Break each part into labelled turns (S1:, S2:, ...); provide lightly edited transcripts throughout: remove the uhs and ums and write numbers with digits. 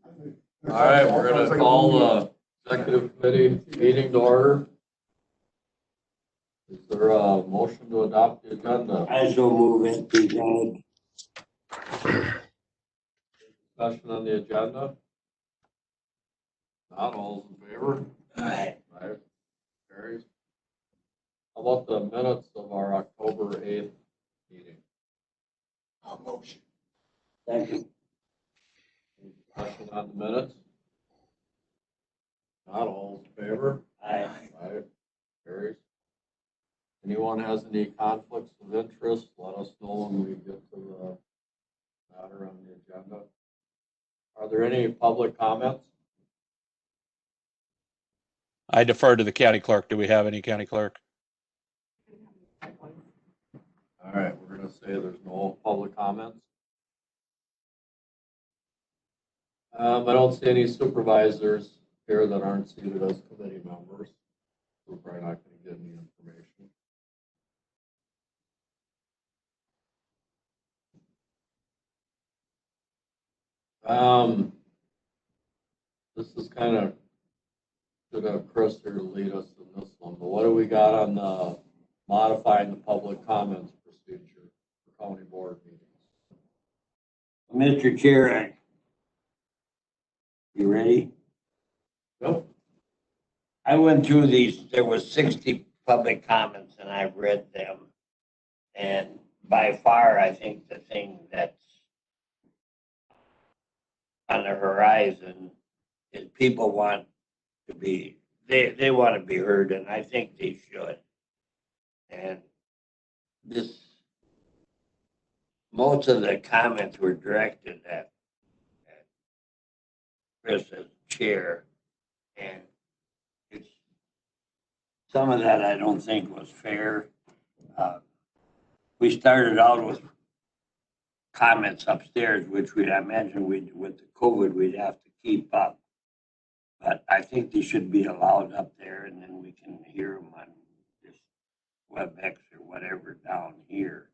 S1: All right, we're going to call the executive committee meeting to order. Is there a motion to adopt the agenda?
S2: I so move it, presented.
S1: Discussion on the agenda? Not all in favor?
S2: Aye.
S1: Aye. Carries. How about the minutes of our October 8th meeting?
S2: I'll motion. Second.
S1: Any discussion on the minutes? Not all in favor?
S2: Aye.
S1: Aye. Carries. Anyone has any conflicts of interest, let us know when we get to the matter on the agenda. Are there any public comments?
S3: I defer to the county clerk. Do we have any county clerk?
S1: All right, we're going to say there's no public comments. I don't see any supervisors here that aren't seated as committee members. We're probably not going to get any information. This is kind of, should have Chris here to lead us in this one, but what do we got on the modifying the public comments procedure for county board meetings?
S2: Mr. Chair, you ready?
S1: Yep.
S2: I went through these, there was 60 public comments and I've read them. And by far, I think the thing that's on the horizon is people want to be, they want to be heard, and I think they should. And this, most of the comments were directed at Chris as chair, and it's, some of that I don't think was fair. We started out with comments upstairs, which I imagine with the COVID, we'd have to keep up. But I think they should be allowed up there, and then we can hear them on this WebEx or whatever down here.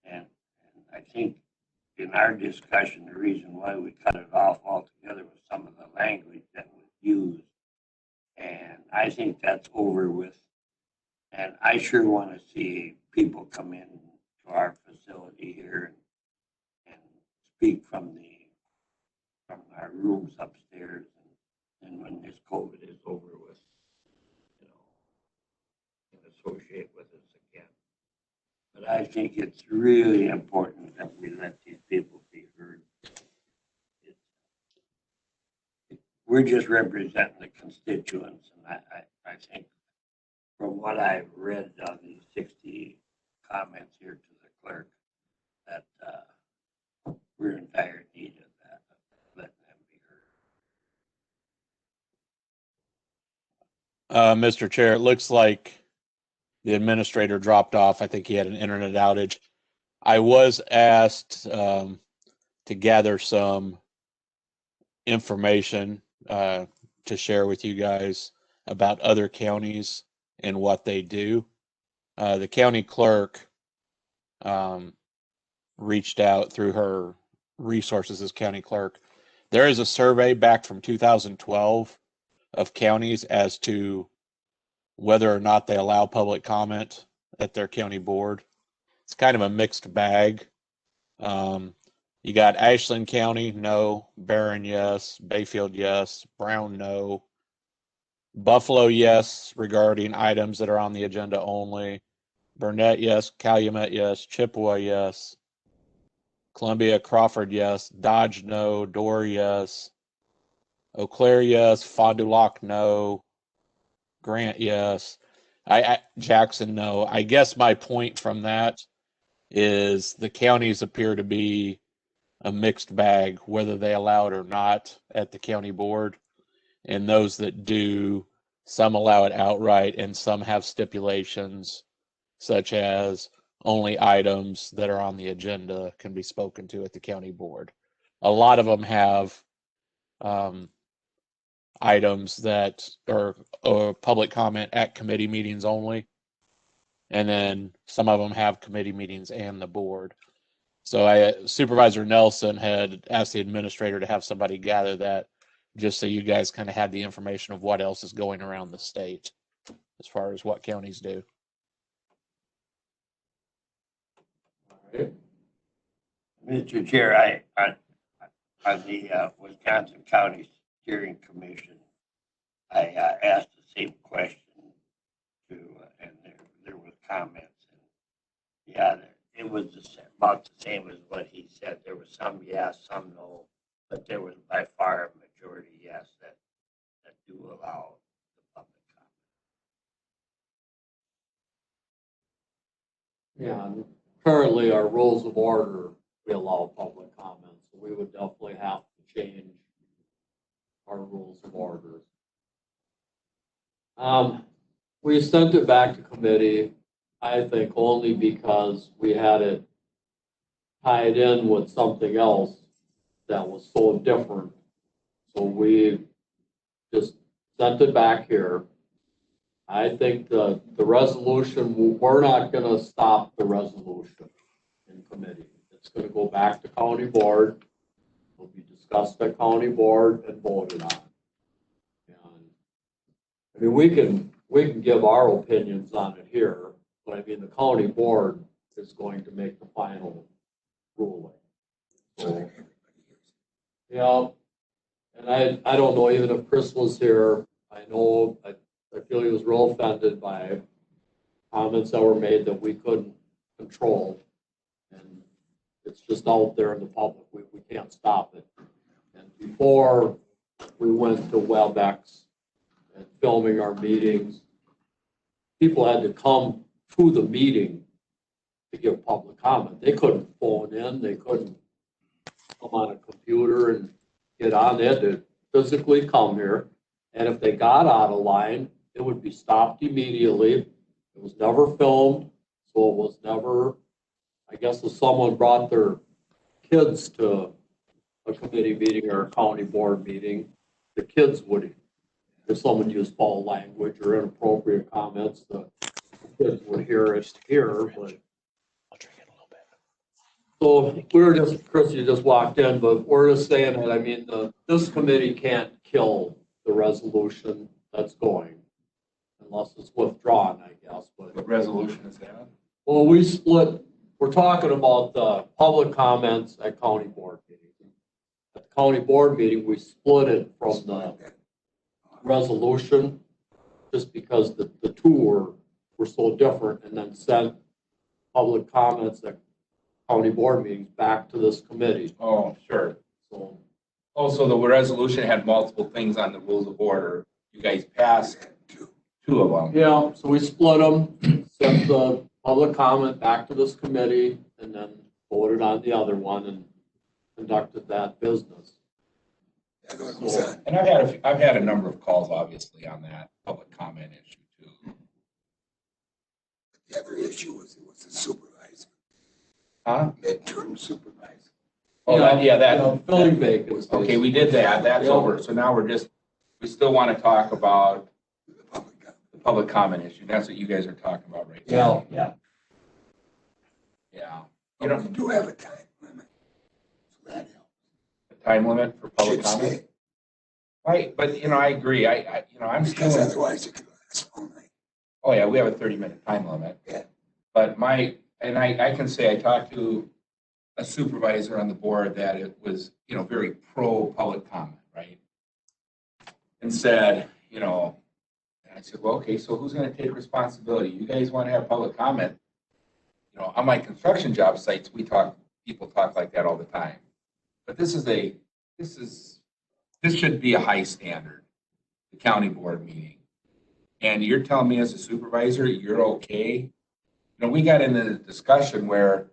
S2: And I think in our discussion, the reason why we cut it off altogether was some of the language that was used. And I think that's over with. And I sure want to see people come in to our facility here and speak from our rooms upstairs. And when this COVID is over with, you know, and associate with us again. But I think it's really important that we let these people be heard. We're just representing the constituents, and I think from what I've read on these 60 comments here to the clerk, that we're in dire need of that, letting them be heard.
S3: Mr. Chair, it looks like the administrator dropped off. I think he had an internet outage. I was asked to gather some information to share with you guys about other counties and what they do. The county clerk reached out through her resources as county clerk. There is a survey back from 2012 of counties as to whether or not they allow public comment at their county board. It's kind of a mixed bag. You got Ashland County, no. Barron, yes. Bayfield, yes. Brown, no. Buffalo, yes, regarding items that are on the agenda only. Burnett, yes. Calumet, yes. Chippewa, yes. Columbia, Crawford, yes. Dodge, no. Door, yes. Eau Claire, yes. Fond du Lac, no. Grant, yes. Jackson, no. I guess my point from that is the counties appear to be a mixed bag, whether they allow it or not at the county board. And those that do, some allow it outright and some have stipulations, such as only items that are on the agenda can be spoken to at the county board. A lot of them have items that are public comment at committee meetings only. And then some of them have committee meetings and the board. So Supervisor Nelson had asked the administrator to have somebody gather that, just so you guys kind of had the information of what else is going around the state as far as what counties do.
S1: All right.
S2: Mr. Chair, on the Wisconsin County Steering Commission, I asked the same question to, and there was comments. And yeah, it was about the same as what he said. There was some yes, some no, but there was by far a majority yes that do allow the public comment.
S1: Yeah, and currently our rules of order, we allow public comment, so we would definitely have to change our rules of order. We sent it back to committee, I think only because we had it tied in with something else that was so different. So we just sent it back here. I think the resolution, we're not gonna stop the resolution in committee. It's gonna go back to county board. It'll be discussed at county board and voted on. And I mean, we can give our opinions on it here, but I mean, the county board is going to make the final ruling. So, yeah, and I don't know, even if Chris was here, I know, I feel he was real offended by comments that were made that we couldn't control. And it's just out there in the public, we can't stop it. And before we went to WebEx and filming our meetings, people had to come to the meeting to give public comment. They couldn't phone in, they couldn't come on a computer and get on. They had to physically come here. And if they got out of line, it would be stopped immediately. It was never filmed, so it was never, I guess if someone brought their kids to a committee meeting or a county board meeting, the kids would, if someone used foul language or inappropriate comments, the kids would hear it here, but. So we were just, Chris, you just walked in, but we're just saying that, I mean, this committee can't kill the resolution that's going unless it's withdrawn, I guess, but.
S4: What resolution is that?
S1: Well, we split, we're talking about the public comments at county board meetings. At the county board meeting, we split it from the resolution just because the two were so different, and then sent public comments at county board meetings back to this committee.
S4: Oh, sure.
S1: So,
S4: Also, the resolution had multiple things on the rules of order. You guys passed two of them.
S1: yeah, so we split them, sent the public comment back to this committee, and then voted on the other one and conducted that business. So,
S4: And I've had a number of calls, obviously, on that public comment issue too.
S5: The other issue was the supervisor,
S4: Huh?
S5: midterm supervisor.
S4: Oh, that.
S1: filling vacancies.
S4: Okay, we did that. That's
S1: Yeah.
S4: over. So now we still want to talk about
S5: The public comment.
S4: the public comment issue. That's what you guys are talking about right now.
S1: Yeah,
S4: Yeah.
S5: But we do have a time limit. So that helps.
S4: The time limit for public
S5: Should
S4: comment.
S5: stay,
S4: Right, but I agree. I'm
S5: because
S4: still.
S5: otherwise it could last all night.
S4: Oh, yeah, we have a 30-minute time limit.
S5: Yeah.
S4: But I can say I talked to a supervisor on the board that it was, very pro public comment, right? And said, and I said, well, okay, so who's going to take responsibility? You guys want to have public comment? On my construction job sites, people talk like that all the time. But this should be a high standard, the county board meeting. And you're telling me as a supervisor, you're okay? We got into the discussion where,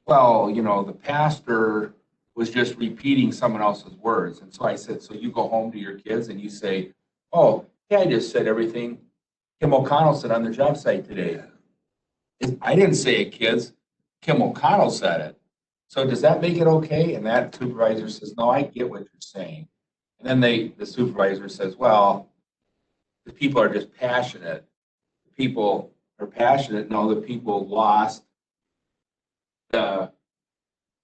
S4: well, the pastor was just repeating someone else's words. And so I said, so you go home to your kids and you say, oh, yeah, I just said everything Kim O'Connell said on the job site today. I didn't say it, kids. Kim O'Connell said it. So does that make it okay? And that supervisor says, no, I get what you're saying. And then the supervisor says, well, the people are just passionate. The people are passionate. No, the people lost the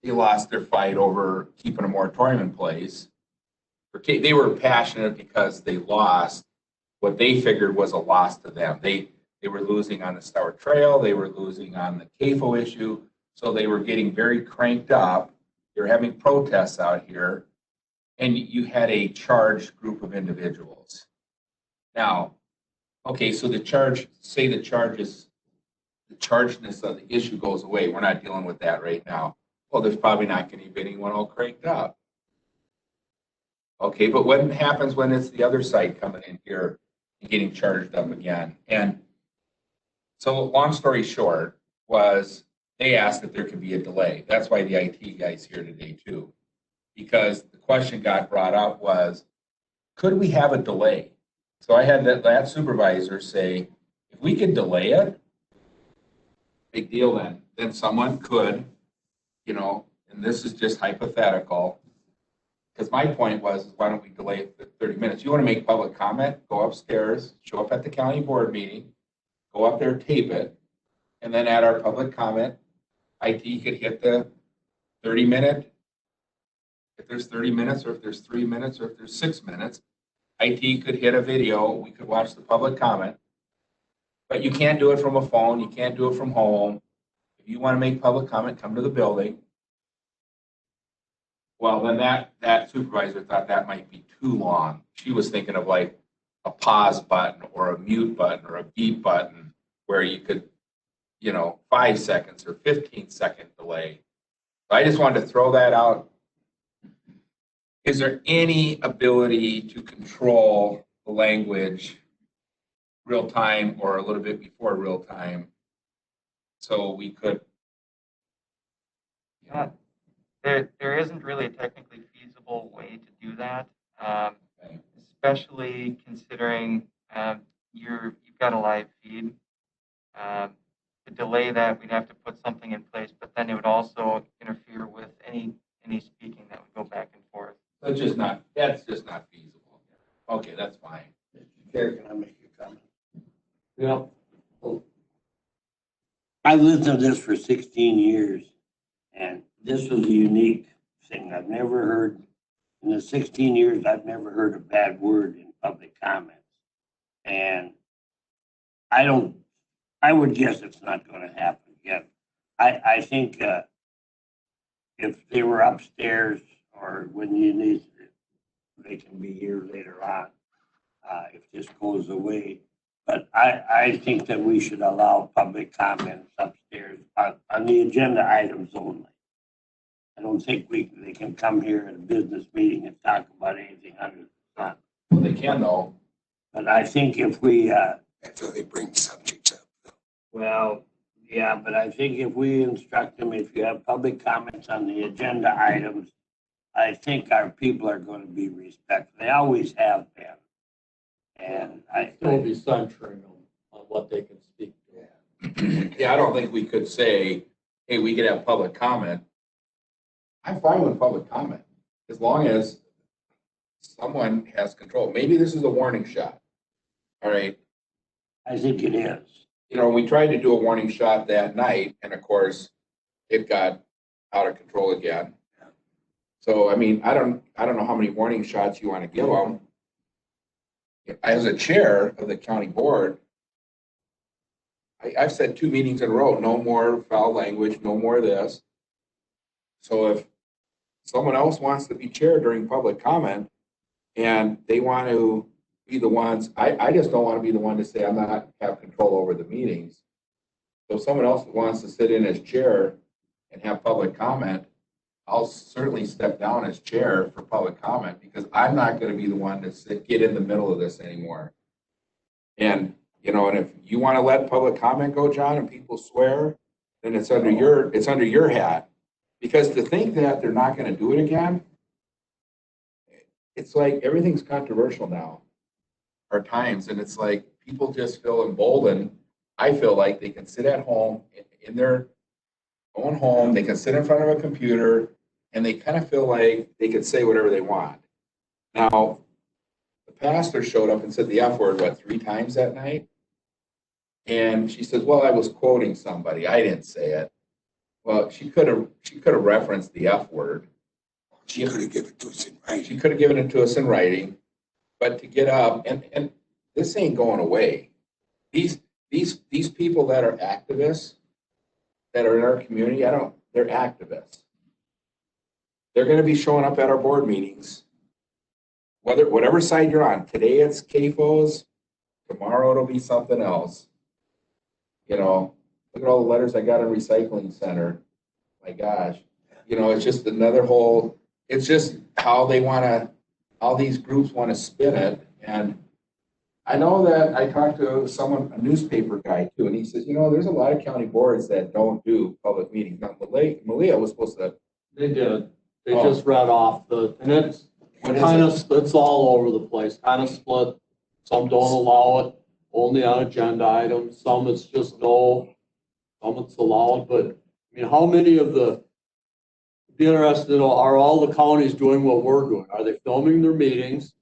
S4: they lost their fight over keeping a moratorium in place. They were passionate because they lost what they figured was a loss to them. They were losing on the Star Trail, they were losing on the CAFO issue, so they were getting very cranked up. They were having protests out here, and you had a charged group of individuals. Now, okay, so the chargedness of the issue goes away. We're not dealing with that right now. Well, there's probably not going to be anyone all cranked up. Okay, but what happens when it's the other side coming in here and getting charged up again? And so long story short was they asked if there could be a delay. That's why the IT guy's here today too. Because the question got brought up was, could we have a delay? So I had that supervisor say, if we could delay it, big deal then. Then someone could, and this is just hypothetical, because my point was, why don't we delay it for 30 minutes? You want to make public comment, go upstairs, show up at the county board meeting, go up there, tape it, and then at our public comment, IT could hit the 30-minute. If there's 30 minutes, or if there's 3 minutes, or if there's 6 minutes, IT could hit a video, we could watch the public comment. But you can't do it from a phone, you can't do it from home. If you want to make public comment, come to the building. Well, then that supervisor thought that might be too long. She was thinking of like a pause button or a mute button or a beep button where you could, 5 seconds or 15-second delay. I just wanted to throw that out. Is there any ability to control the language real time or a little bit before real time so we could?
S6: There isn't really a technically feasible way to do that, especially considering you've got a live feed. To delay that, we'd have to put something in place, but then it would also interfere with any speaking that would go back and forth.
S4: That's just not feasible. Okay, that's fine.
S2: Mr. Chair, can I make a comment?
S1: Yeah.
S2: I've lived through this for 16 years, and this was a unique thing. I've never heard, in the 16 years, I've never heard a bad word in public comments. And I would guess it's not going to happen again. I think if they were upstairs or when you need, they can be here later on if this goes away. But I think that we should allow public comments upstairs on the agenda items only. I don't think they can come here at a business meeting and talk about anything under the sun.
S4: Well, they can though.
S2: But I think if we,
S5: After they bring subjects up.
S2: well, yeah, but I think if we instruct them, if you have public comments on the agenda items, I think our people are going to be respectful. They always have been. And
S1: Still be censoring them on what they can speak to.
S4: Yeah, I don't think we could say, hey, we could have public comment. I'm fine with public comment as long as someone has control. Maybe this is a warning shot. All right.
S2: I think it is.
S4: We tried to do a warning shot that night, and of course, it got out of control again. So, I mean, I don't know how many warning shots you want to give them. As a chair of the county board, I've said 2 meetings in a row, no more foul language, no more of this. So if someone else wants to be chair during public comment and they want to be the ones, I just don't want to be the one to say I'm not have control over the meetings. So if someone else wants to sit in as chair and have public comment, I'll certainly step down as chair for public comment because I'm not going to be the one to get in the middle of this anymore. And, and if you want to let public comment go, John, and people swear, then it's under your hat. Because to think that they're not going to do it again, it's like everything's controversial now, our times. And it's like people just feel emboldened. I feel like they can sit at home in their own home. They can sit in front of a computer and they kind of feel like they can say whatever they want. Now, the pastor showed up and said the F word, 3 times that night? And she says, well, I was quoting somebody. I didn't say it. Well, she could have referenced the F word.
S5: She could have given it to us in writing.
S4: She could have given it to us in writing, but to get up, and this ain't going away. These people that are activists, that are in our community, they're activists. They're gonna be showing up at our board meetings, whatever side you're on. Today it's CAFOs, tomorrow it'll be something else. You know, look at all the letters I got in recycling center. My gosh, you know, it's just another whole, it's just how these groups wanna spin it. And I know that I talked to a newspaper guy too, and he says, you know, there's a lot of county boards that don't do public meetings. Now, Malia was supposed to.
S1: They did. They
S4: Oh.
S1: just read off and it's
S4: What is
S1: kind
S4: it?
S1: of, it's all over the place, kind of split. Some don't allow it, only on agenda items. Some it's just no, some it's allowed. But I mean, how many of be interested to know, are all the counties doing what we're doing? Are they filming their meetings?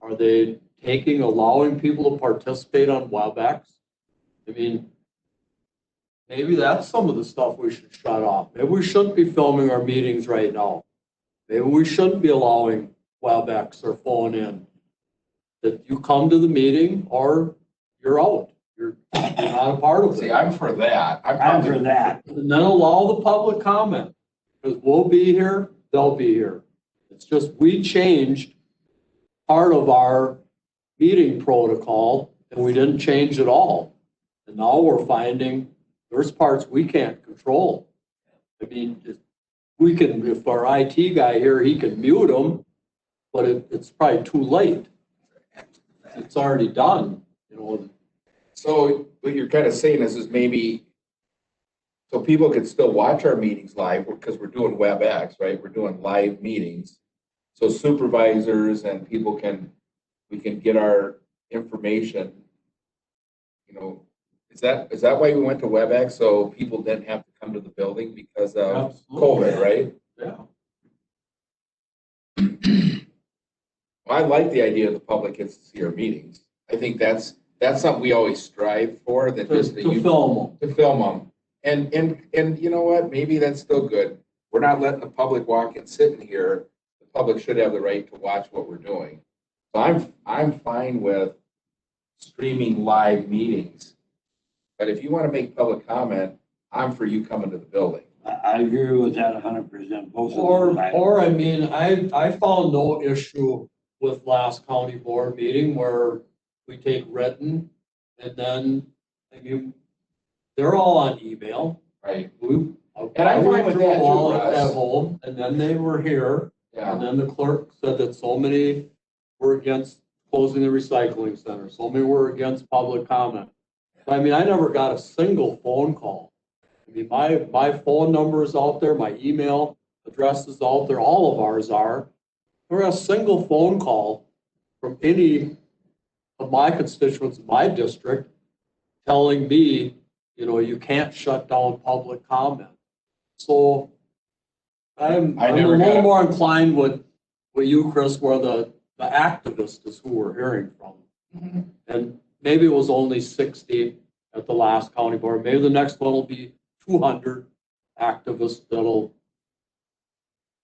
S1: Are they allowing people to participate on WebEx? I mean, maybe that's some of the stuff we should shut off. Maybe we shouldn't be filming our meetings right now. Maybe we shouldn't be allowing WebEx or phone in. That you come to the meeting or you're out. You're not a part of
S4: See,
S1: it.
S4: I'm for that.
S2: I'm for that.
S1: And then allow the public comment. Because we'll be here, they'll be here. It's just, we changed part of our meeting protocol and we didn't change it all. And now we're finding there's parts we can't control. I mean, if our IT guy here, he can mute them, but it's probably too late. It's already done, you know.
S4: So what you're kind of saying is maybe, so people could still watch our meetings live because we're doing WebEx, right? We're doing live meetings. So supervisors and we can get our information, you know. Is that why we went to WebEx? So people didn't have to come to the building because of COVID, right?
S1: Yeah.
S4: Well, I like the idea the public gets to see our meetings. I think that's something we always strive for, that just that
S1: To film them.
S4: to film them. And you know what? Maybe that's still good. We're not letting the public walk in sitting here. The public should have the right to watch what we're doing. So I'm fine with streaming live meetings. But if you want to make public comment, I'm for you coming to the building.
S2: I agree with that 100%. Both of those items.
S1: Or I mean, I found no issue with last county board meeting where we take written and then, I mean, they're all on email.
S4: Right.
S1: And
S4: I'm fine with that too,
S1: all
S4: Russ.
S1: at home, and then they were here,
S4: Yeah.
S1: and then the clerk said that so many were against closing the recycling center, so many were against public comment. I mean, I never got a single phone call. I mean, my phone number is out there, my email address is out there, all of ours are. There was a single phone call from any of my constituents in my district telling me, you know, you can't shut down public comment. So I'm a
S4: never got
S1: little
S4: it.
S1: more inclined with you, Chris, where the activist is who we're hearing from.
S4: Mm-hmm.
S1: And maybe it was only 60 at the last county board. Maybe the next one will be 200 activists that'll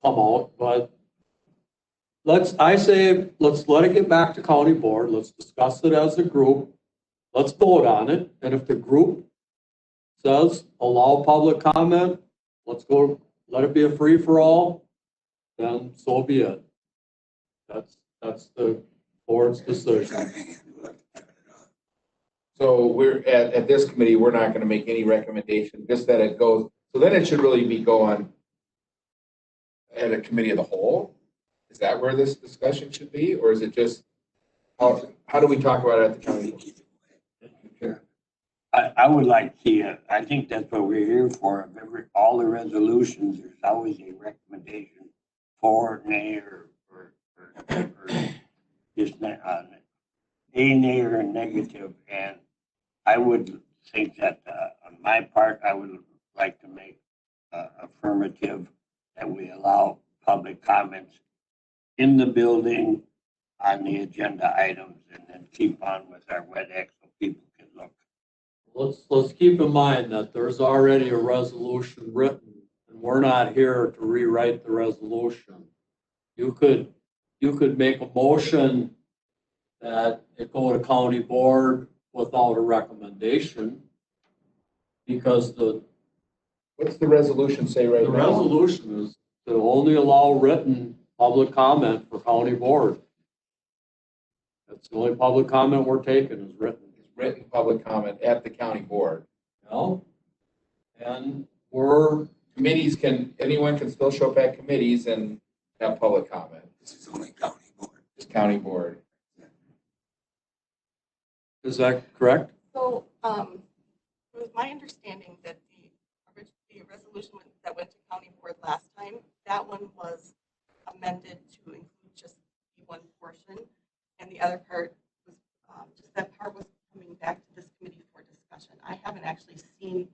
S1: come out. But I say, let's let it get back to county board. Let's discuss it as a group. Let's vote on it. And if the group says allow public comment, let's go, let it be a free for all, then so be it. That's the board's decision.
S4: So we're at this committee, we're not going to make any recommendation, just that it goes. So then it should really be going at a committee of the whole. Is that where this discussion should be, or is it just how do we talk about it at the county?
S2: I would like to see it. I think that's what we're here for. Of all the resolutions, there's always a recommendation for, nay, or just nay or negative. And I would think that on my part, I would like to make affirmative that we allow public comments in the building on the agenda items, and then keep on with our WebEx so people can look.
S1: Let's keep in mind that there's already a resolution written we're not here to rewrite the resolution. You could make a motion that it go to county board without a recommendation. Because
S4: What's the resolution say right
S1: the
S4: now?
S1: resolution is to only allow written public comment for county board. That's the only public comment we're taking is written.
S4: It's written public comment at the county board.
S1: You know? And we're,
S4: Anyone can still show up at committees and have public comment.
S5: This is only county board.
S4: It's county board.
S1: is that correct?
S7: So, it was my understanding that the resolution that went to county board last time, that one was amended to include just the one portion, and the other part was, just that part was coming back to this committee for discussion. I haven't actually seen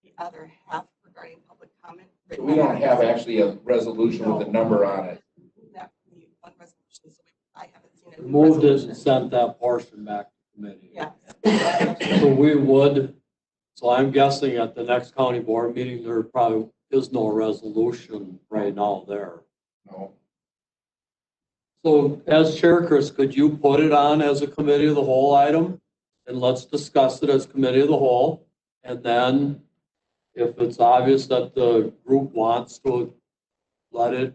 S7: the other half regarding public comment.
S4: So we don't have actually a resolution with a number on it.
S7: That the one resolution, so I haven't seen it.
S1: Moved it and sent that portion back to committee.
S7: Yeah.
S1: So we would, so I'm guessing at the next county board meeting, there probably is no resolution right now there.
S4: No.
S1: So as chair, Chris, could you put it on as a committee of the whole item? And let's discuss it as committee of the whole. And then if it's obvious that the group wants to let it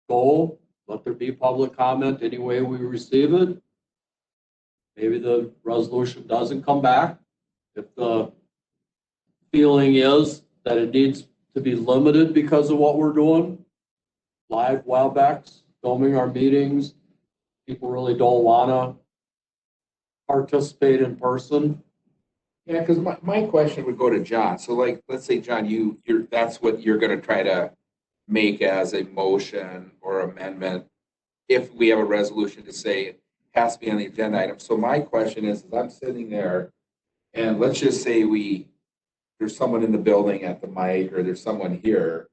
S1: go, let there be public comment any way we receive it. Maybe the resolution doesn't come back. If the feeling is that it needs to be limited because of what we're doing, live WebEx, filming our meetings, people really don't want to participate in person.
S4: Yeah, because my question would go to John. So like, let's say, John, that's what you're gonna try to make as a motion or amendment if we have a resolution to say it has to be on the agenda item. So my question is I'm sitting there and let's just say there's someone in the building at the mic or there's someone here.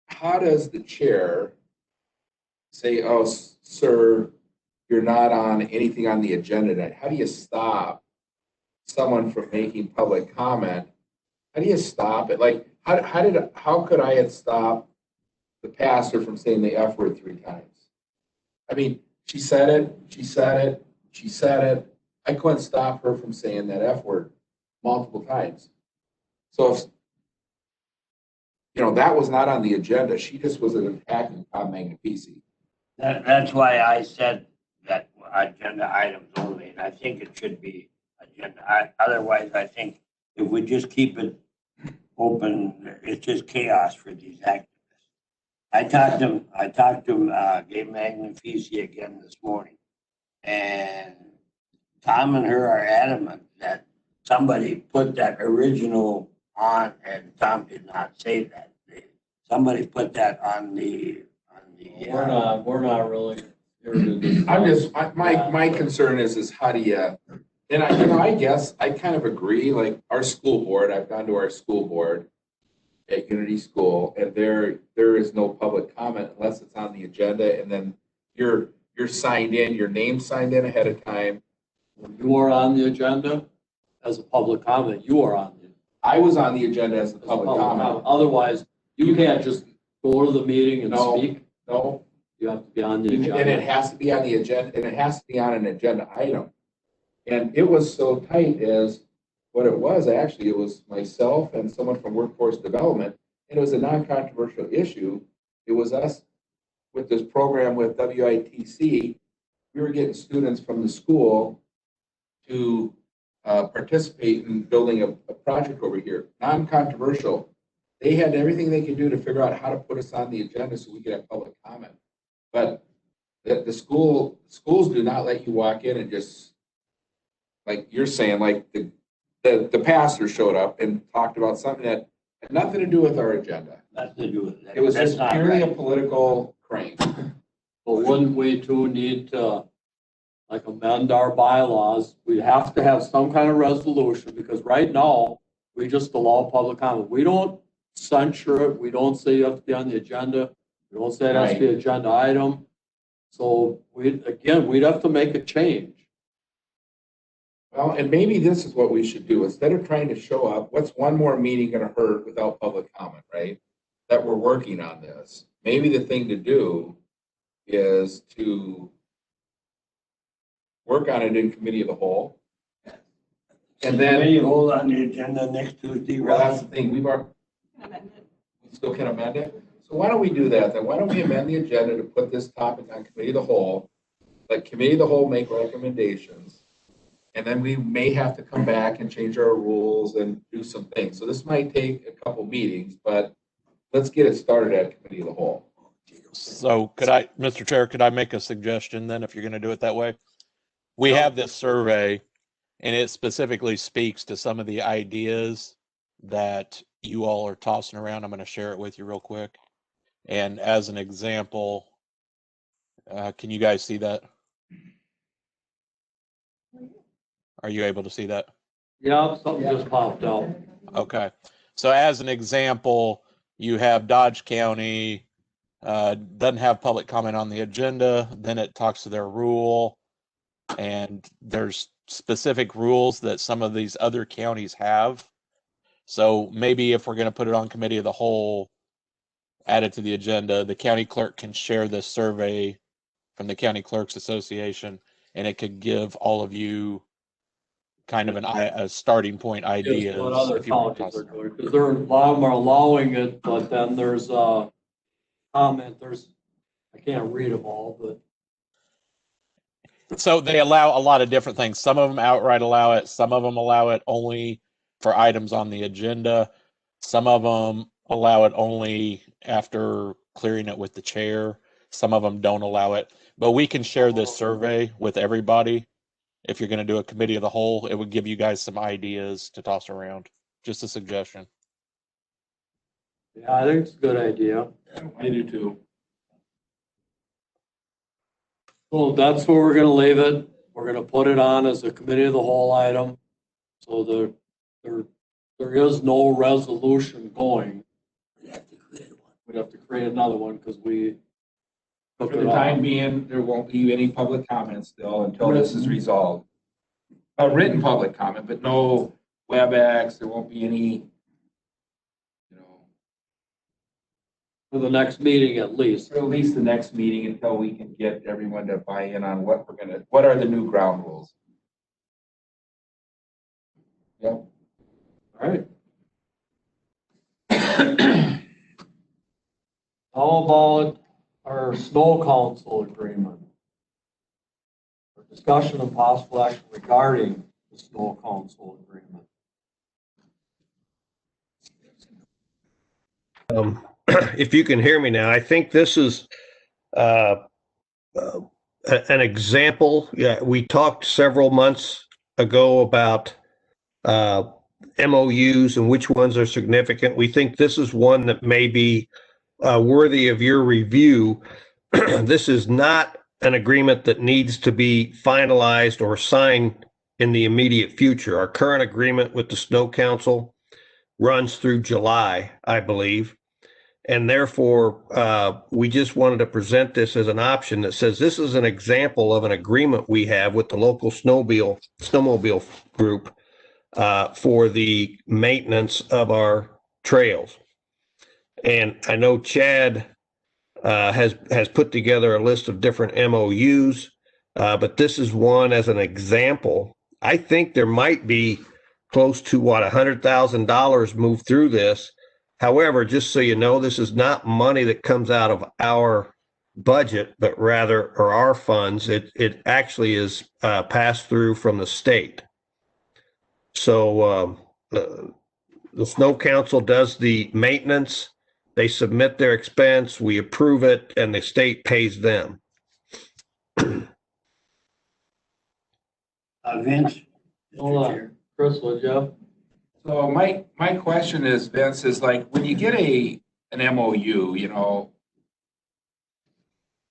S4: How does the chair say, oh, sir, you're not on anything on the agenda tonight? How do you stop someone from making public comment? How do you stop it? Like, how could I have stopped the pastor from saying the F word 3 times? I mean, she said it. I couldn't stop her from saying that F word multiple times. So if, that was not on the agenda. She just was attacking Tom Magnapisi.
S2: That's why I said that agenda items only, and I think it should be agenda. Otherwise, I think if we just keep it open, it's just chaos for these activists. I talked to Gabe Magnapisi again this morning, and Tom and her are adamant that somebody put that original on, and Tom did not say that. Somebody put that on the.
S1: We're not really here to discuss.
S4: I'm just, my concern is how do you, and I guess I kind of agree, like our school board, I've gone to our school board at Unity School, and there is no public comment unless it's on the agenda, and then you're signed in, your name's signed in ahead of time.
S1: When you are on the agenda as a public comment, you are on the
S4: I was on the agenda as a
S1: as a
S4: public comment.
S1: Otherwise, you can't just go to the meeting and
S4: No.
S1: speak.
S4: No,
S1: You have to be on the
S4: and it
S1: agenda.
S4: has to be on the agenda, and it has to be on an agenda item. And it was so tight as what it was, actually, it was myself and someone from workforce development, and it was a non-controversial issue. It was us with this program with WITC. We were getting students from the school to participate in building a project over here, non-controversial. They had everything they could do to figure out how to put us on the agenda so we could have public comment. But the schools do not let you walk in and just, like you're saying, like the pastor showed up and talked about something that had nothing to do with our agenda.
S2: Nothing to do with that.
S4: It was
S2: That's
S4: just
S2: not
S4: purely a
S2: right.
S4: political crank.
S1: But wouldn't we too need to, like, amend our bylaws? We have to have some kind of resolution, because right now, we just allow public comment. We don't censure it. We don't say you have to be on the agenda. We don't say it has to be an agenda item. So we'd have to make a change.
S4: Well, and maybe this is what we should do. Instead of trying to show up, what's one more meeting gonna hurt without public comment, right? That we're working on this. Maybe the thing to do is to work on it in committee of the whole. And then,
S2: Committee hold on the agenda next Tuesday,
S4: well, that's
S2: Rob.
S4: the thing, we
S7: Amended.
S4: still can amend it. So why don't we do that then? Why don't we amend the agenda to put this topic on committee of the whole? Let committee of the whole make recommendations. And then we may have to come back and change our rules and do some things. So this might take a couple meetings, but let's get it started at committee of the whole.
S3: So Mr. Chair, could I make a suggestion then, if you're going to do it that way? We have this survey and it specifically speaks to some of the ideas that you all are tossing around. I'm going to share it with you real quick. And as an example, can you guys see that? Are you able to see that?
S1: Yeah, something just popped out.
S3: Okay. So as an example, you have Dodge County, doesn't have public comment on the agenda, then it talks to their rule, and there's specific rules that some of these other counties have. So maybe if we're going to put it on committee of the whole, add it to the agenda, the county clerk can share this survey from the County Clerks Association, and it could give all of you kind of a starting point ideas.
S1: What other
S3: if you want to
S1: counties
S3: toss
S1: are
S3: it around.
S1: doing, because a lot of them are allowing it, but then there's a comment, I can't read them all, but
S3: So they allow a lot of different things. Some of them outright allow it. Some of them allow it only for items on the agenda. Some of them allow it only after clearing it with the chair. Some of them don't allow it. But we can share this survey with everybody. If you're going to do a committee of the whole, it would give you guys some ideas to toss around. Just a suggestion.
S1: yeah, I think it's a good idea.
S4: I do too.
S1: Well, that's where we're gonna leave it. We're gonna put it on as a committee of the whole item. So there is no resolution going. We'd have to create another one because we.
S4: For the time being, there won't be any public comment still until this is resolved. A written public comment, but no WebEx, there won't be any, you know,
S1: For the next meeting at least.
S4: for at least the next meeting until we can get everyone to buy in on what are the new ground rules. Yep.
S1: All right. How about our snow council agreement? For discussion and possible action regarding the snow council agreement.
S8: If you can hear me now, I think this is an example. Yeah, we talked several months ago about MOUs and which ones are significant. We think this is one that may be worthy of your review. This is not an agreement that needs to be finalized or signed in the immediate future. Our current agreement with the Snow Council runs through July, I believe. And therefore, we just wanted to present this as an option that says this is an example of an agreement we have with the local snowmobile group for the maintenance of our trails. And I know Chad has put together a list of different MOUs, but this is one as an example. I think there might be close to $100,000 moved through this. However, just so you know, this is not money that comes out of our budget, but rather, or our funds. It actually is passed through from the state. So the Snow Council does the maintenance. They submit their expense, we approve it, and the state pays them.
S2: Vince?
S1: Hold on. Chris, would you?
S4: So my question is, Vince, is like, when you get an MOU, you know,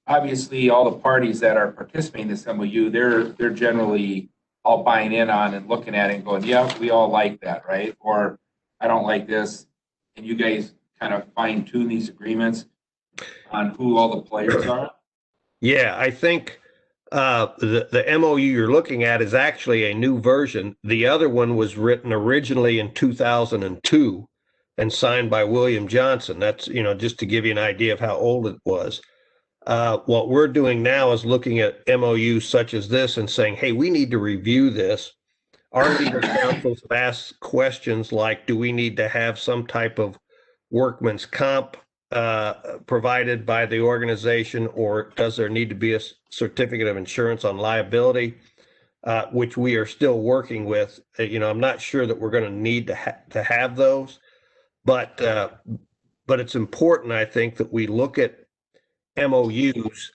S4: obviously all the parties that are participating in this MOU, they're generally all buying in on and looking at it and going, yeah, we all like that, right? Or I don't like this. And you guys kind of fine tune these agreements on who all the players are?
S8: Yeah, I think The MOU you're looking at is actually a new version. The other one was written originally in 2002 and signed by William Johnson. That's, just to give you an idea of how old it was. What we're doing now is looking at MOUs such as this and saying, hey, we need to review this. Our legal counsels have asked questions like, do we need to have some type of workman's comp provided by the organization, or does there need to be a certificate of insurance on liability, which we are still working with. I'm not sure that we're going to need to have those, but it's important, I think, that we look at MOUs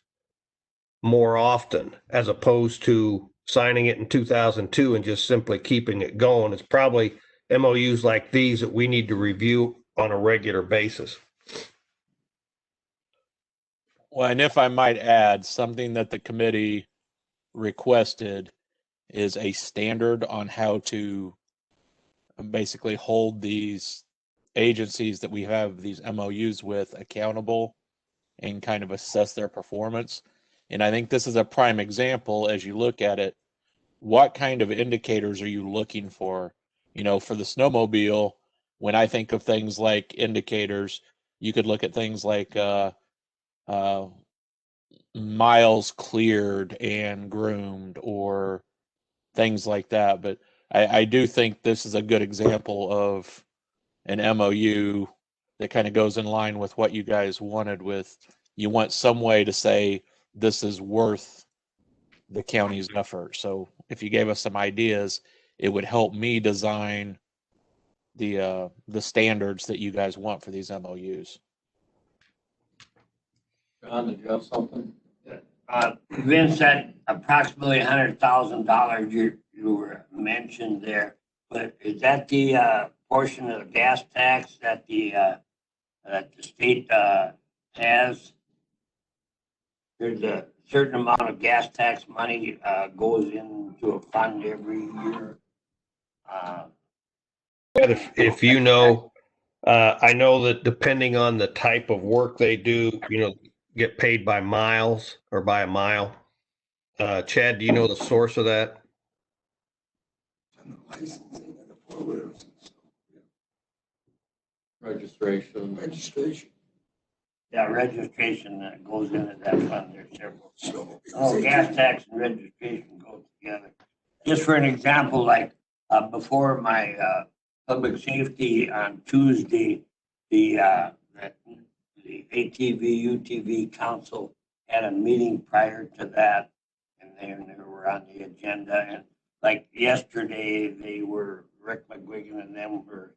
S8: more often as opposed to signing it in 2002 and just simply keeping it going. It's probably MOUs like these that we need to review on a regular basis.
S3: Well, and if I might add, something that the committee requested is a standard on how to basically hold these agencies that we have these MOUs with accountable and kind of assess their performance. And I think this is a prime example as you look at it. What kind of indicators are you looking for? For the snowmobile, when I think of things like indicators, you could look at things like miles cleared and groomed or things like that. But I do think this is a good example of an MOU that kind of goes in line with what you guys wanted with, you want some way to say this is worth the county's effort. So if you gave us some ideas, it would help me design the standards that you guys want for these MOUs.
S1: John, did you have something?
S2: Vince said approximately $100,000 you were mentioned there, but is that the portion of the gas tax that the state has? There's a certain amount of gas tax money goes into a fund every year.
S8: If I know that depending on the type of work they do, get paid by miles or by a mile. Chad, do you know the source of that?
S5: And the licensing and the programs and stuff.
S1: Registration.
S5: Registration.
S2: Yeah, registration that goes into that fund. There's several.
S5: So.
S2: Gas tax and registration go together. Just for an example, like before my public safety on Tuesday, the ATV UTV council had a meeting prior to that, and they were on the agenda. And like yesterday, Rick McGuigan and them were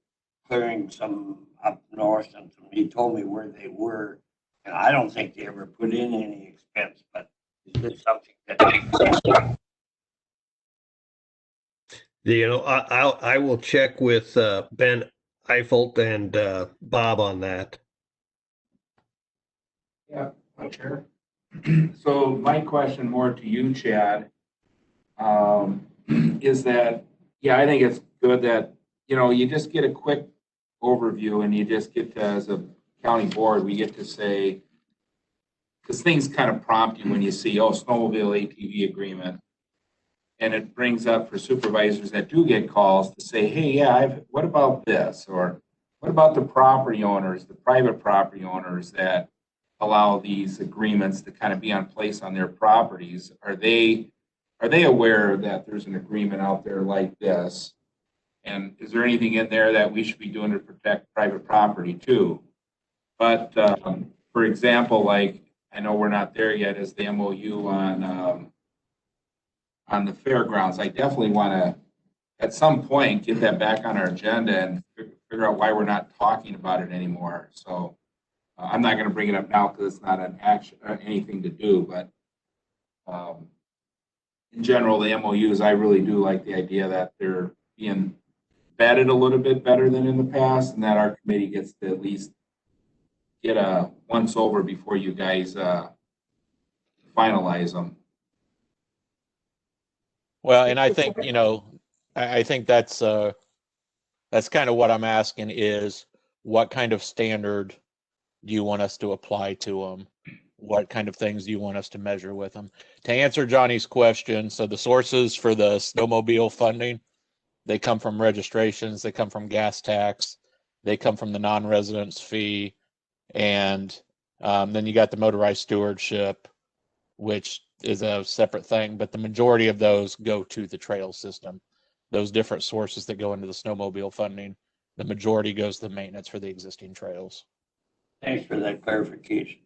S2: clearing some up north, and he told me where they were. And I don't think they ever put in any expense, but it's just something that.
S8: I will check with Ben Eifelt and Bob on that.
S4: Yeah, Chair. So my question more to you, Chad, is that, I think it's good that, you just get a quick overview and you just get to, as a county board, we get to say, because things kind of prompt you when you see, snowmobile ATV agreement. And it brings up for supervisors that do get calls to say, hey, what about this? Or what about the property owners, the private property owners that allow these agreements to kind of be on place on their properties? Are they aware that there's an agreement out there like this? And is there anything in there that we should be doing to protect private property too? But for example, like, I know we're not there yet as the MOU on the fairgrounds. I definitely want to, at some point, get that back on our agenda and figure out why we're not talking about it anymore. So I'm not going to bring it up now because it's not an action or anything to do. But in general, the MOUs, I really do like the idea that they're being vetted a little bit better than in the past, and that our committee gets to at least get a once over before you guys finalize them.
S3: Well, and I think, I think that's kind of what I'm asking is what kind of standard do you want us to apply to them what kind of things do you want us to measure with them? To answer Johnny's question, so the sources for the snowmobile funding, they come from registrations, they come from gas tax, they come from the non-residence fee, and then you got the motorized stewardship, which is a separate thing, but the majority of those go to the trail system. Those different sources that go into the snowmobile funding, the majority goes to the maintenance for the existing trails.
S2: Thanks for that clarification.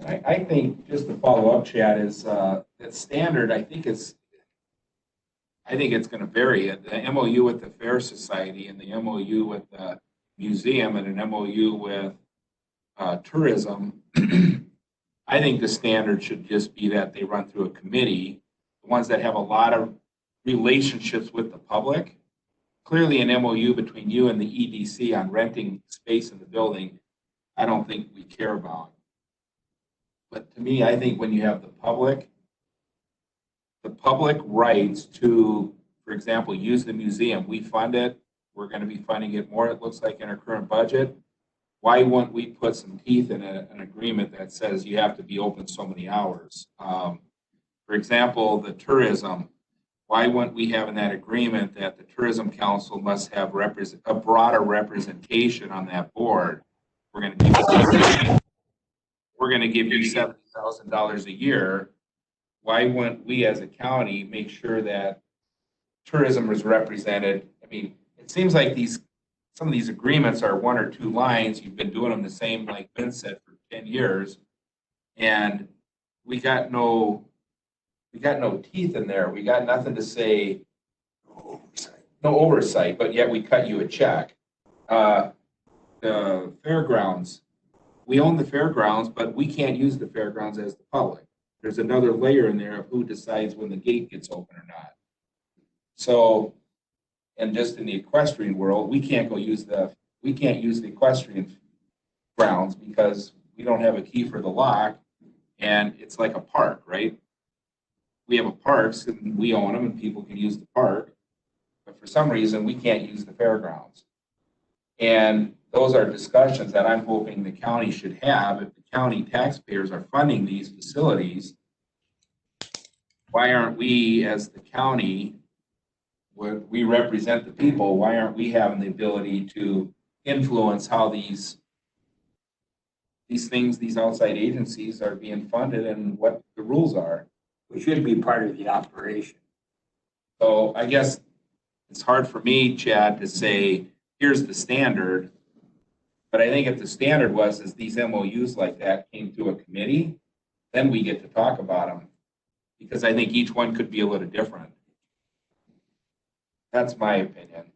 S4: I think, just to follow up, Chad, is that standard, I think it's going to vary. The MOU with the Fair Society and the MOU with the museum and an MOU with tourism, I think the standard should just be that they run through a committee, the ones that have a lot of relationships with the public. Clearly an MOU between you and the EDC on renting space in the building, I don't think we care about. But to me, I think when you have the public rights to, for example, use the museum, we fund it, we're going to be funding it more, it looks like, in our current budget. Why wouldn't we put some teeth in an agreement that says you have to be open so many hours? For example, the tourism, why wouldn't we have in that agreement that the Tourism Council must have a broader representation on that board? We're going to give you $70,000 a year. Why wouldn't we as a county make sure that tourism is represented? I mean, it seems like some of these agreements are 1 or 2 lines. You've been doing them the same, like Ben said, for 10 years. And we got no teeth in there. We got nothing to say, no oversight, but yet we cut you a check. The fairgrounds, we own the fairgrounds, but we can't use the fairgrounds as the public. There's another layer in there of who decides when the gate gets open or not. So, and just in the equestrian world, we can't use the equestrian grounds because we don't have a key for the lock, and it's like a park, right? We have a parks and we own them and people can use the park, but for some reason we can't use the fairgrounds. And those are discussions that I'm hoping the county should have. If the county taxpayers are funding these facilities, why aren't we, as the county, we represent the people, why aren't we having the ability to influence how these things, these outside agencies are being funded and what the rules are?
S2: We should be part of the operation.
S4: So I guess it's hard for me, Chad, to say, here's the standard. But I think if the standard was these MOUs like that came through a committee, then we get to talk about them. Because I think each one could be a little different. That's my opinion.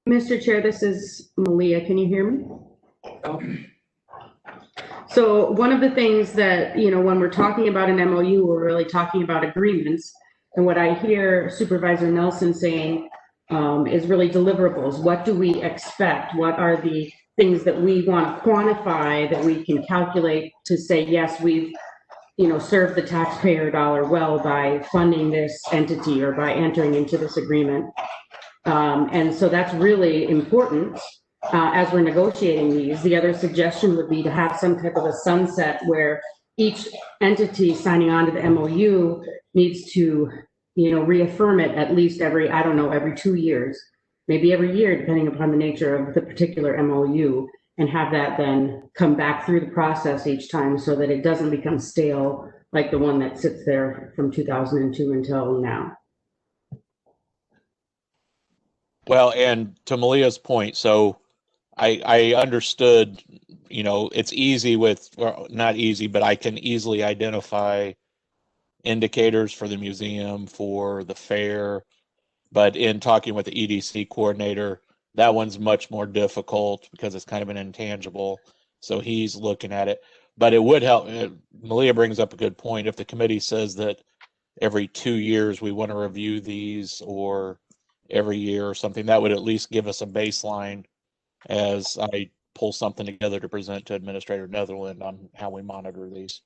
S9: Mr. Chair, this is Malia. Can you hear me? So one of the things that, when we're talking about an MOU, we're really talking about agreements. And what I hear Supervisor Nelson saying is really deliverables. What do we expect? What are the things that we want to quantify that we can calculate to say, yes, we've served the taxpayer dollar well by funding this entity or by entering into this agreement. And so that's really important as we're negotiating these. The other suggestion would be to have some type of a sunset where each entity signing on to the MOU needs to, reaffirm it at least every 2 years, maybe every year, depending upon the nature of the particular MOU, and have that then come back through the process each time so that it doesn't become stale like the one that sits there from 2002 until now.
S3: Well, and to Malia's point, so I understood, it's easy not easy, but I can easily identify indicators for the museum, for the fair, but in talking with the EDC coordinator, that one's much more difficult because it's kind of an intangible. So he's looking at it, but it would help. Malia brings up a good point. If the committee says that every 2 years we want to review these, or every year or something, that would at least give us a baseline as I pull something together to present to Administrator Netherland on how we monitor these.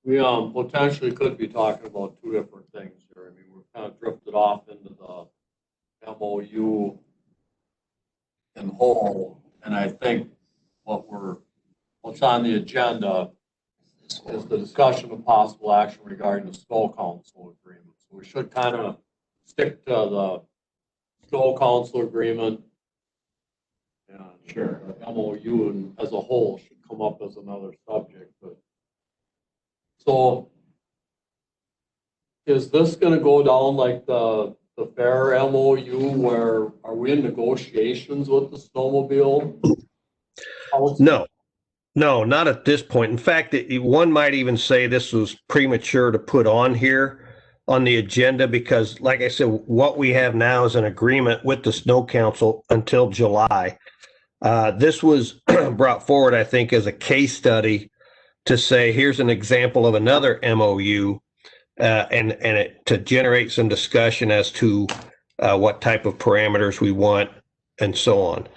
S1: We potentially could be talking about 2 different things here. I mean, we're kind of drifted off into the MOU in whole, and I think what's on the agenda is the discussion of possible action regarding the snow council agreement. So we should kind of stick to the snow council agreement. And
S4: Sure.
S1: the MOU and as a whole should come up as another subject, but. So is this gonna go down like the fair MOU where are we in negotiations with the snowmobile?
S8: No, not at this point. In fact, one might even say this was premature to put on here on the agenda because, like I said, what we have now is an agreement with the Snow Council until July. This was brought forward, I think, as a case study to say, here's an example of another MOU, and to generate some discussion as to what type of parameters we want and so on.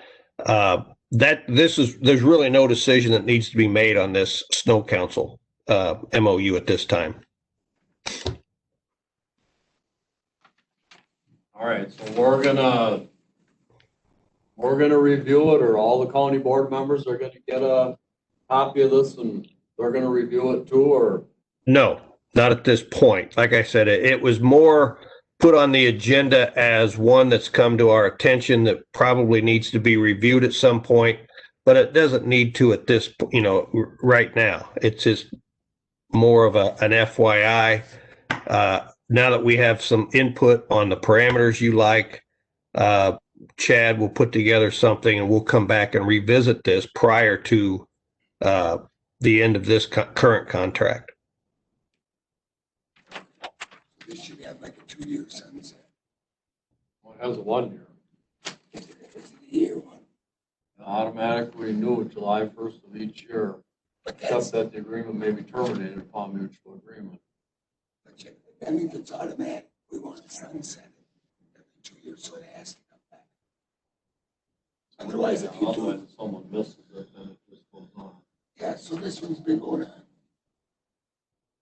S8: There's really no decision that needs to be made on this Snow Council MOU at this time.
S1: All right, so we're gonna review it, or all the county board members are gonna get a copy of this and they're gonna review it too, or?
S8: No, not at this point. Like I said, it was more put on the agenda as one that's come to our attention that probably needs to be reviewed at some point, but it doesn't need to at this, right now. It's just more of an FYI. Now that we have some input on the parameters you like, Chad will put together something and we'll come back and revisit this prior to the end of this current contract.
S5: This should have like a 2-year sunset.
S1: Well, it has a 1 year.
S5: It's a year one.
S1: Automatically renew July 1st of each year,
S5: But
S1: except
S5: that's,
S1: that the agreement may be terminated upon mutual agreement.
S5: I mean, if it's automatic, we want to sunset it every 2 years, so it has to come back. Otherwise, if you do,
S1: Otherwise, if someone misses it, then it just goes on.
S5: yeah, so this one's been going on.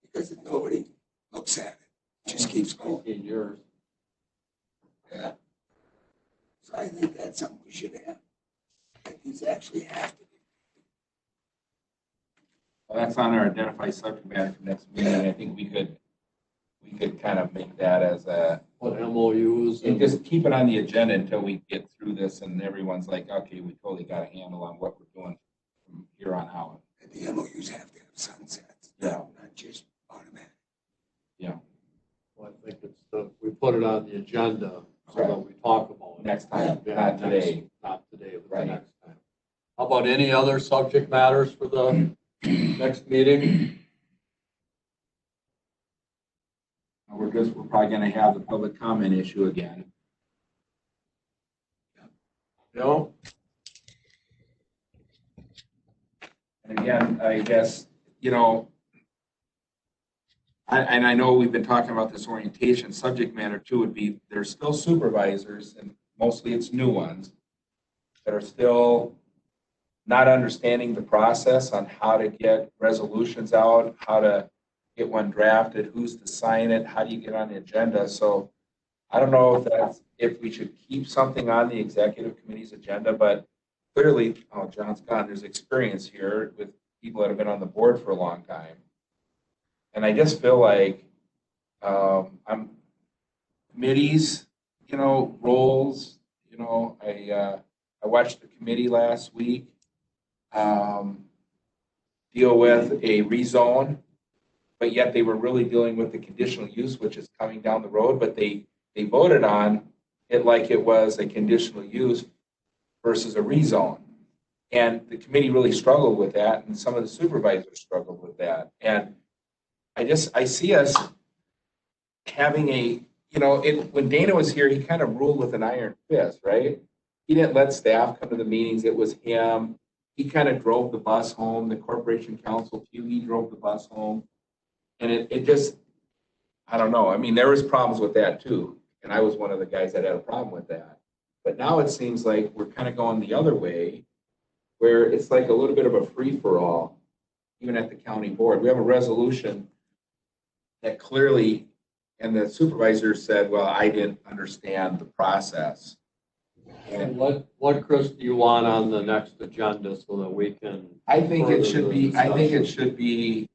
S5: Because if nobody looks at it, just keeps going.
S1: 15 years.
S5: Yeah. So I think that's something we should have. That these actually have to be.
S4: Well, that's on our identified subject matter for next meeting. I think we could kind of make that as a,
S1: What MOUs
S4: and
S1: and
S4: just keep it on the agenda until we get through this and everyone's like, okay, we totally got a handle on what we're doing from here on out.
S5: And the MOUs have to have sunsets.
S4: Yeah.
S5: Not just automatic.
S4: Yeah.
S1: well, I think we put it on the agenda so that we talk about it.
S4: Next time,
S1: Yeah,
S4: not today.
S1: Not today, but the
S4: Right.
S1: next time. How about any other subject matters for the next meeting?
S4: We're probably gonna have the public comment issue again.
S1: No?
S4: And again, I guess, I know we've been talking about this orientation subject matter too would be, there's still supervisors and mostly it's new ones that are still not understanding the process on how to get resolutions out, how to get one drafted, who's to sign it, how do you get on the agenda? So I don't know if we should keep something on the executive committee's agenda, but clearly, John's gone, there's experience here with people that have been on the board for a long time. And I just feel like I'm committees, roles, I watched the committee last week deal with a rezone, but yet they were really dealing with the conditional use, which is coming down the road, but they voted on it like it was a conditional use versus a rezone. And the committee really struggled with that, and some of the supervisors struggled with that. And I see us having when Dana was here, he kind of ruled with an iron fist, right? He didn't let staff come to the meetings. It was him. He kind of drove the bus home. The corporation council too, he drove the bus home. And it just, I don't know. I mean, there was problems with that too. And I was one of the guys that had a problem with that. But now it seems like we're kind of going the other way, where it's like a little bit of a free-for-all, even at the county board. We have a resolution that clearly, and the supervisor said, well, I didn't understand the process.
S1: And what, Chris, do you want on the next agenda so that we can?
S4: I think it
S1: further
S4: should
S1: the
S4: be, I think it
S1: discussion?
S4: should be,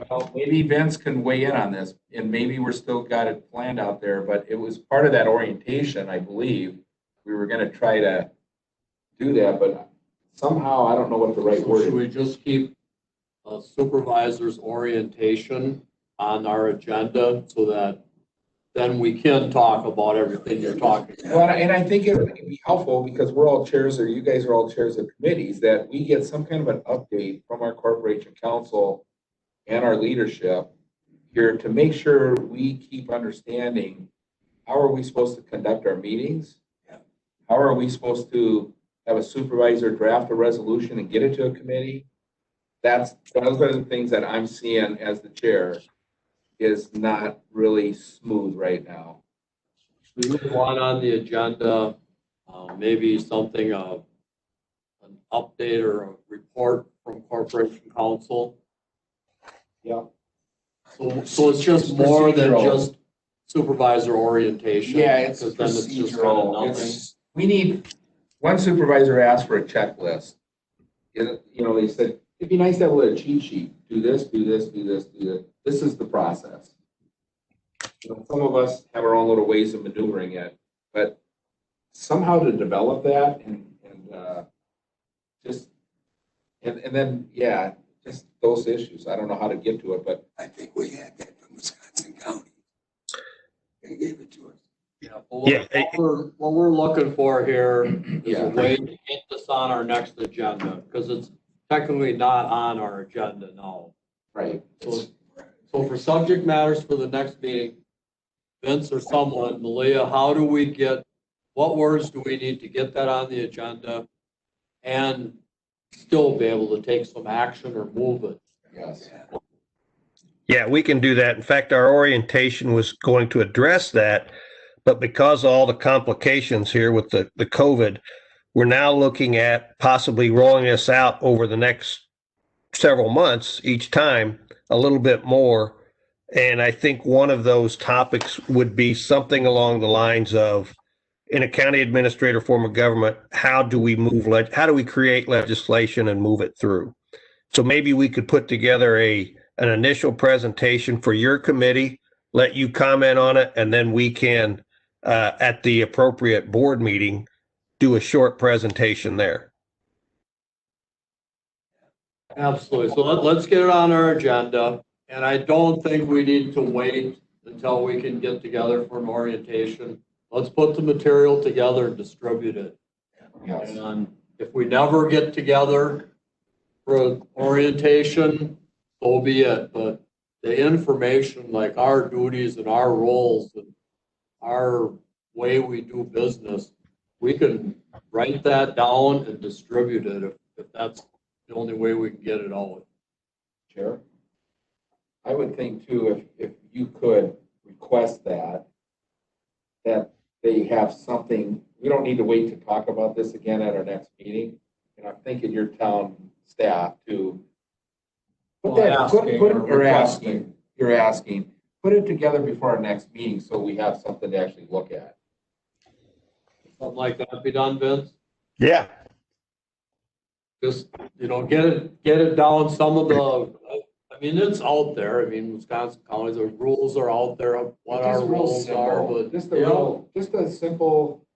S4: well, maybe Vince can weigh in on this, and maybe we're still got it planned out there, but it was part of that orientation, I believe. We were gonna try to do that, but somehow, I don't know what the right
S1: So
S4: word
S1: should
S4: is.
S1: we just keep supervisor's orientation on our agenda so that then we can talk about everything you're talking about?
S4: Well, and I think it would be helpful because we're all chairs, or you guys are all chairs of committees, that we get some kind of an update from our corporation council and our leadership here to make sure we keep understanding how are we supposed to conduct our meetings? How are we supposed to have a supervisor draft a resolution and get it to a committee? Those are the things that I'm seeing as the chair is not really smooth right now.
S1: We would want on the agenda, maybe something of an update or a report from Corporation Council.
S4: Yeah.
S1: So it's just more than
S4: Procedural.
S1: just supervisor orientation.
S4: Yeah, it's
S1: 'cause then it's just kind of
S4: procedural.
S1: nothing.
S4: We need, one supervisor asked for a checklist. They said, it'd be nice to have a little cheat sheet. Do this, do this, do this, do this. This is the process. Some of us have our own little ways of maneuvering it, but somehow to develop that and then, yeah, just those issues. I don't know how to get to it, but
S5: I think we had that from Wisconsin County. They gave it to us.
S1: Yeah, what we're looking for here is
S4: Yeah.
S1: a way to get this on our next agenda, because it's technically not on our agenda now.
S4: right.
S1: So for subject matters for the next meeting, Vince or someone, Malia, how do we get, what words do we need to get that on the agenda and still be able to take some action or move it?
S4: Yes.
S8: Yeah, we can do that. In fact, our orientation was going to address that, but because of all the complications here with the COVID, we're now looking at possibly rolling this out over the next several months each time, a little bit more. And I think one of those topics would be something along the lines of, in a county administrator form of government, how do we create legislation and move it through? So maybe we could put together an initial presentation for your committee, let you comment on it, and then we can, at the appropriate board meeting, do a short presentation there.
S1: Absolutely. So let's get it on our agenda. And I don't think we need to wait until we can get together for an orientation. Let's put the material together and distribute it.
S4: Yes.
S1: And if we never get together for an orientation, so be it. But the information, like our duties and our roles and our way we do business, we can write that down and distribute it if that's the only way we can get it out.
S4: Chair? I would think too, if you could request that they have something, we don't need to wait to talk about this again at our next meeting. And I'm thinking your town staff to put it together before our next meeting so we have something to actually look at.
S1: Something like that be done, Vince?
S8: Yeah.
S1: Just, get it down, some of the, I mean, it's out there. I mean, Wisconsin counties, the rules are out there of what our
S4: Just real
S1: rules are,
S4: simple.
S1: but.
S4: Just a simple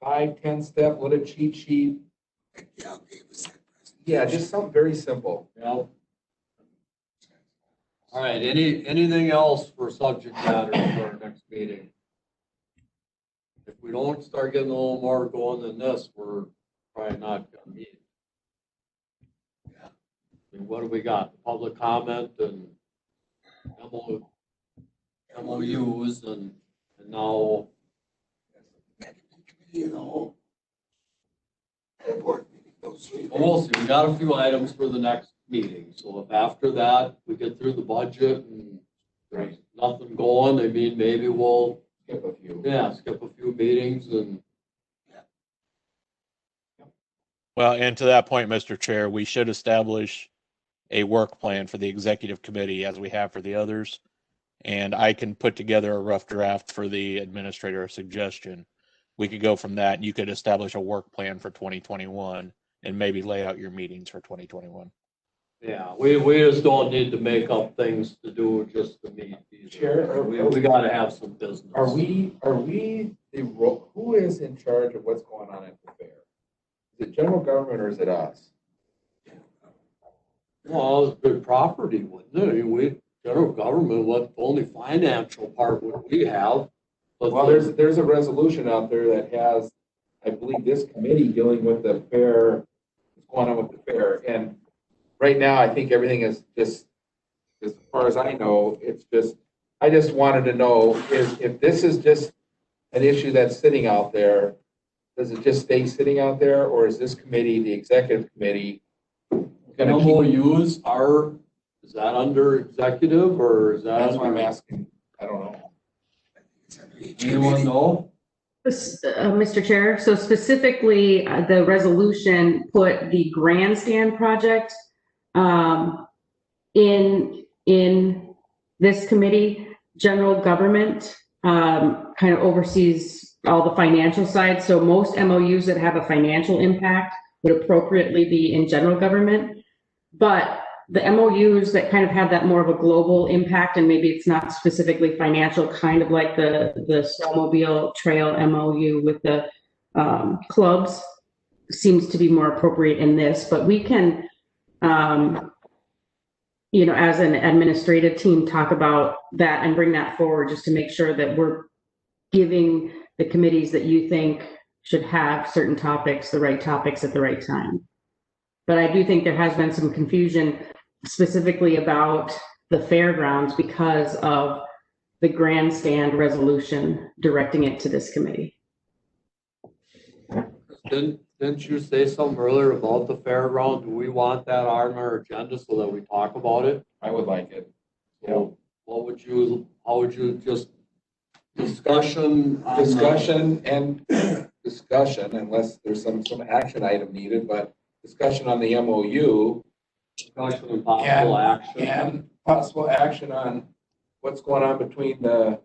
S4: 5-10 step little cheat sheet.
S5: Yeah, gave us that presentation.
S4: Yeah, just something very simple.
S1: Yeah. All right, anything else for subject matter for our next meeting? If we don't start getting a little more going than this, we're probably not gonna meet. I mean, what do we got? Public comment and MOUs and now,
S5: You know. Board meeting, those three
S1: well, we'll see. We got a few items for the next meeting. So if after that we get through the budget and there's nothing going, I mean, maybe we'll,
S4: Skip a few.
S1: skip a few meetings and.
S3: Well, and to that point, Mr. Chair, we should establish a work plan for the executive committee as we have for the others. And I can put together a rough draft for the administrator suggestion we could go from that. You could establish a work plan for 2021 and maybe lay out your meetings for 2021.
S1: Yeah, we just don't need to make up things to do just to meet these.
S4: Chair,
S1: We gotta have some business.
S4: Are we who is in charge of what's going on at the fair? Is it general government or is it us?
S1: Well, it's good property, wouldn't it? I mean, general government, what, the only financial part would we have? But
S4: Well, there's a resolution out there that has, I believe, this committee dealing with the fair, what's going on with the fair. And right now, I think everything is just, as far as I know, it's just, I just wanted to know if this is just an issue that's sitting out there, does it just stay sitting out there, or is this committee, the executive committee, gonna keep?
S1: MOUs are, is that under executive or is that?
S4: That's what I'm asking. I don't know.
S1: Anyone know?
S9: Mr. Chair, so specifically, the resolution put the grandstand project in this committee. General government kind of oversees all the financial side. So most MOUs that have a financial impact would appropriately be in general government. But the MOUs that kind of have that more of a global impact, and maybe it's not specifically financial, kind of like the snowmobile trail MOU with the clubs, seems to be more appropriate in this. But we can, you know, as an administrative team, talk about that and bring that forward just to make sure that we're giving the committees that you think should have certain topics, the right topics at the right time. But I do think there has been some confusion specifically about the fairgrounds because of the grandstand resolution directing it to this committee.
S1: Didn't you say something earlier about the fairground? Do we want that on our agenda so that we talk about it?
S4: I would like it.
S1: So how would you just discussion?
S4: Discussion, unless there's some action item needed, but discussion on the MOU.
S1: Discussion and possible action.
S4: And possible action on what's going on between the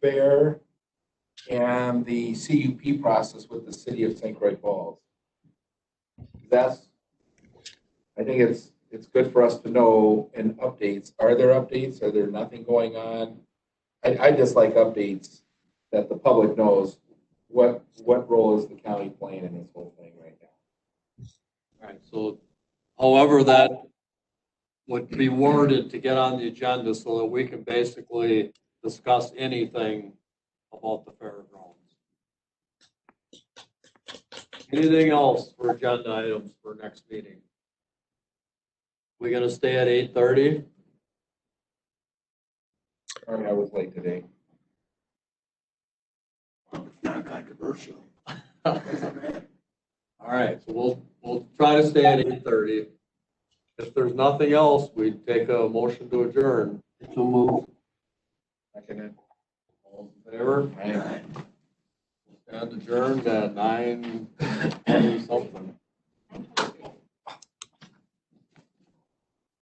S4: fair and the CUP process with the city of St. Croix Falls. I think it's good for us to know and updates. Are there updates? Are there nothing going on? I just like updates that the public knows what role is the county playing in this whole thing right now.
S1: All right, so however that would be worded to get on the agenda so that we can basically discuss anything about the fairgrounds. Anything else for agenda items for next meeting? We gonna stay at 8:30?
S4: Sorry, I was late today.
S5: Not controversial.
S1: All right, so we'll try to stay at 8:30. If there's nothing else, we take a motion to adjourn.
S2: So move.
S4: Second.
S1: All in favor?
S4: Right.
S1: Stand adjourned at 9.